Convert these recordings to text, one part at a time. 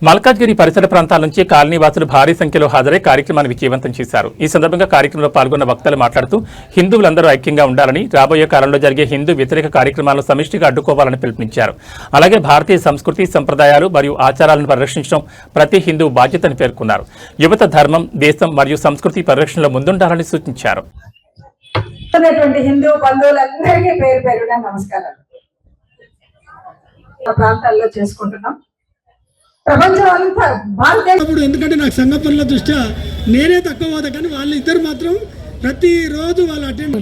మల్కాజ్గిరి పరిసర ప్రాంతాల నుంచి కాలనీవాసులు భారీ సంఖ్యలో హాజరై కార్యక్రమాన్ని విజయవంతం చేశారు. ఈ సందర్భంగా కార్యక్రమంలో పాల్గొన్న వక్తలు మాట్లాడుతూ హిందువులందరూ ఐక్యంగా ఉండాలని, రాబోయే కాలంలో జరిగే హిందూ వ్యతిరేక కార్యక్రమాలను సమిష్టిగా అడ్డుకోవాలని పిలుపునిచ్చారు. అలాగే భారతీయ సంస్కృతి, సంప్రదాయాలు మరియు ఆచారాలను పరిరక్షించడం ప్రతి హిందూ బాధ్యతని పేర్కొన్నారు. యువత ధర్మం, దేశం మరియు సంస్కృతి పరిరక్షణలో ముందుండాలని సూచించారు. హిందూ బంధువులందరికీ పేరు పేరున నమస్కారాలు. ప్రాంతాల్లో చేసుకుంటున్నాం. ప్రపంచం అంతా భారతదేశం. ఎందుకంటే నాకు సంఘ పనుల దృష్ట్యా నేనే తక్కువ పోతా, కానీ వాళ్ళు ఇద్దరు మాత్రం ప్రతిరోజు వాళ్ళు అటెండ్.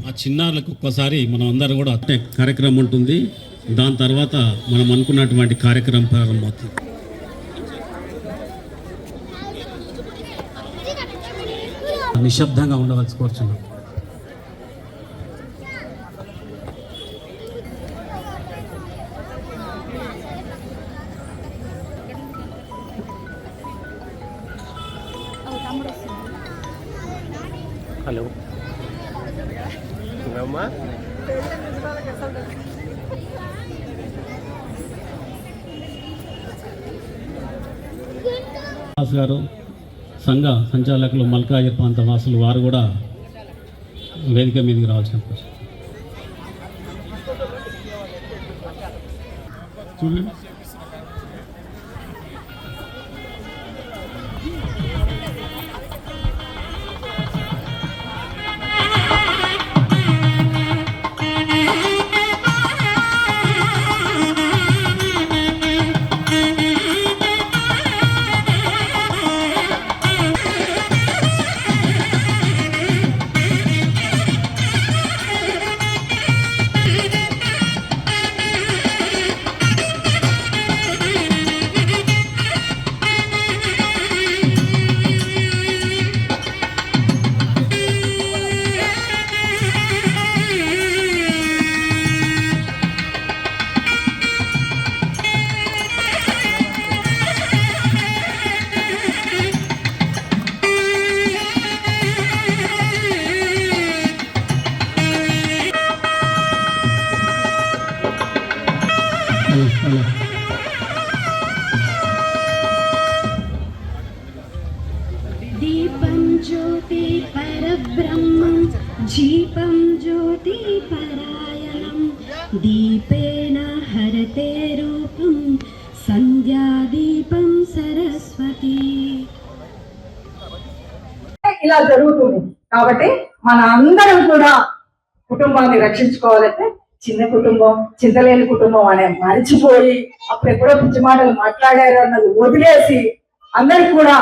ఆ చిన్నారులకు ఒక్కసారి మనం అందరూ కూడా కార్యక్రమం ఉంటుంది. దాని తర్వాత మనం అనుకున్నటువంటి కార్యక్రమం ప్రారంభమవుతుంది. నిశ్శబ్దంగా ఉండవలసి కోరుచున్నాం. హలో గారు, సంఘ సంచాలకులు, మల్కాజ్గిరి ప్రాంత వాసులు వారు కూడా వేదిక మీదకి రావాల్సిన చూడండి. దీపం జ్యోతి పరబ్రహ్మం జీపం జ్యోతి పరాయణం దీపేన హరతే రూపం సంధ్యాదీపం సరస్వతి. ఇలా జరుగుతుంది కాబట్టి మన అందరం కూడా కుటుంబాన్ని రక్షించుకోవాలంటే చిన్న కుటుంబం, చింతలేని కుటుంబం అనే మరిచిపోయి అప్పుడెప్పుడో పిచ్చి మాటలు మాట్లాడారు అన్నది వదిలేసి అందరికి కూడా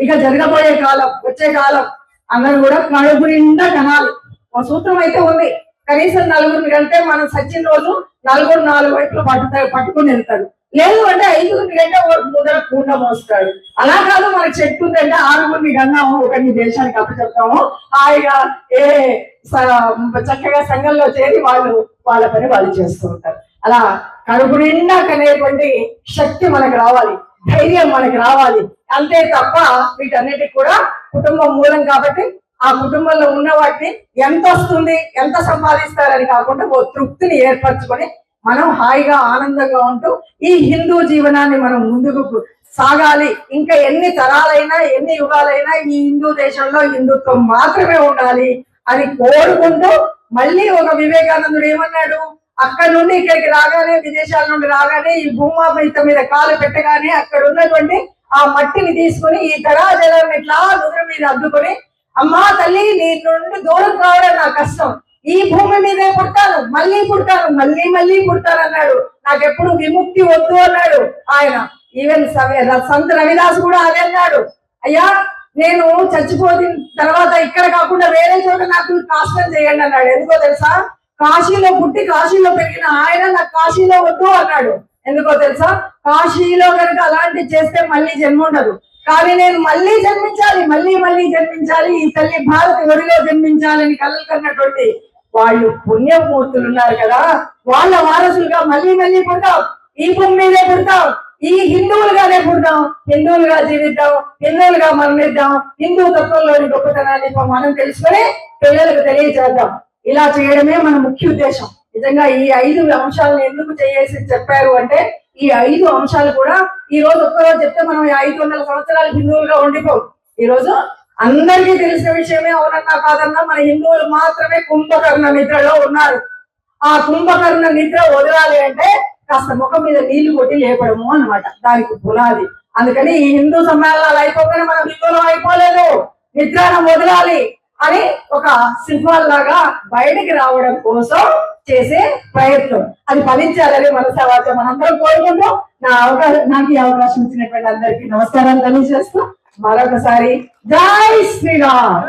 ఇక జరగబోయే కాలం, వచ్చే కాలం అందరూ కూడా కడుపు నిండా కనాలి. మా సూత్రం అయితే ఉంది, కనీసం నలుగురిని కంటే మనం సచ్చిన రోజు నలుగురు 4 వైపులు పట్టుకుని వెళ్తాడు. లేదు అంటే 5గురిని కంటే ముందర కూడ మోస్తాడు. అలా కాదు, మనకు చెట్టు ఉందంటే 6గురిని కన్నాము, ఒకరిని దేశానికి అప్పచెప్తాము. హాయిగా చక్కగా సంఘంలో చేరి వాళ్ళ పని వాళ్ళు చేస్తూ ఉంటారు. అలా కడుపు నిండా కనేటువంటి శక్తి మనకు రావాలి, ధైర్యం మనకు రావాలి. అంతే తప్ప వీటన్నిటికి కూడా కుటుంబం మూలం కాబట్టి ఆ కుటుంబంలో ఉన్న వాటిని ఎంత వస్తుంది, ఎంత సంపాదిస్తారని కాకుండా ఓ తృప్తిని ఏర్పరచుకొని మనం హాయిగా ఆనందంగా ఉంటూ ఈ హిందూ జీవనాన్ని మనం ముందుకు సాగాలి. ఇంకా ఎన్ని తరాలైనా, ఎన్ని యుగాలైనా ఈ హిందూ దేశంలో హిందుత్వం మాత్రమే ఉండాలి అని కోరుకుంటూ, మళ్ళీ ఒక వివేకానందుడు ఏమన్నాడు, అక్కడి నుండి ఇక్కడికి రాగానే, విదేశాల నుండి రాగానే, ఈ భూమాత మీద కాలు పెట్టగానే అక్కడ ఉన్నటువంటి ఆ మట్టిని తీసుకుని ఈ ధరాజలాన్ని ఇట్లా నుదురు మీద అద్దుకొని, అమ్మా తల్లి నీ నుండి దూరం కావడం నా కష్టం, ఈ భూమి మీదే పుడతాను, మళ్ళీ పుడతాను, మళ్ళీ మళ్ళీ పుడతాను అన్నాడు. నాకెప్పుడు విముక్తి వద్దు అన్నాడు ఆయన. ఈవెన్ సంత రవిదాస్ కూడా అదే అన్నాడు, అయ్యా నేను చచ్చిపోయిన తర్వాత ఇక్కడ కాకుండా వేరే చోట నాకు నాశనం చేయండి అన్నాడు. ఎందుకో తెలుసా, కాశీలో పుట్టి కాశీలో పెరిగిన ఆయన నాకు కాశీలో వద్దు అన్నాడు. ఎందుకో తెలుసా, కాశీలో కనుక అలాంటి చేస్తే మళ్ళీ జన్మ ఉండదు, కానీ నేను మళ్ళీ జన్మించాలి, మళ్ళీ మళ్ళీ జన్మించాలి, ఈ తల్లి భారతి ఒడిలో జన్మించాలని కలలు కన్నటువంటి వాళ్ళు పుణ్యమూర్తులు ఉన్నారు కదా, వాళ్ళ వారసులుగా మళ్ళీ మళ్ళీ పుడతాం, ఈ భూమి మీదే పుడతాం, ఈ హిందువులుగానే పుడదాం, హిందువులుగా జీవిద్దాం, హిందువులుగా మరణిద్దాం, హిందూ తత్వంలోని గొప్పతనాన్ని మనం తెలుసుకొని పిల్లలకు తెలియజేద్దాం. ఇలా చేయడమే మన ముఖ్య ఉద్దేశం. నిజంగా ఈ 5 అంశాలను ఎందుకు చెప్పారు అంటే, ఈ 5 అంశాలు కూడా ఈ రోజు ఒక్కరోజు చెప్తే మనం 500 సంవత్సరాలు హిందువులుగా ఉండిపోం. ఈ రోజు అందరికీ తెలిసిన విషయమే, అవునన్నా కాదన్నా మన హిందువులు మాత్రమే కుంభకర్ణ నిద్రలో ఉన్నారు. ఆ కుంభకర్ణ నిద్ర వదలాలి అంటే కాస్త ముఖం మీద నీళ్లు కొట్టి లేపడము అన్నమాట, దానికి పునాది. అందుకని ఈ హిందూ సమ్మేళనాలు అయిపోగానే మనం హిందువులు అయిపోలేదు, నిద్రను వదలాలి అని ఒక సింహాల్ లాగా బయటికి రావడం కోసం చేసే ప్రయత్నం, అది ఫలించాలని మనసావాచ మనందరం కోరుకుంటూ నాకు ఈ అవకాశం ఇచ్చినటువంటి అందరికీ నమస్కారాలు తెలియజేస్తూ మరొకసారి జై శ్రీరామ్.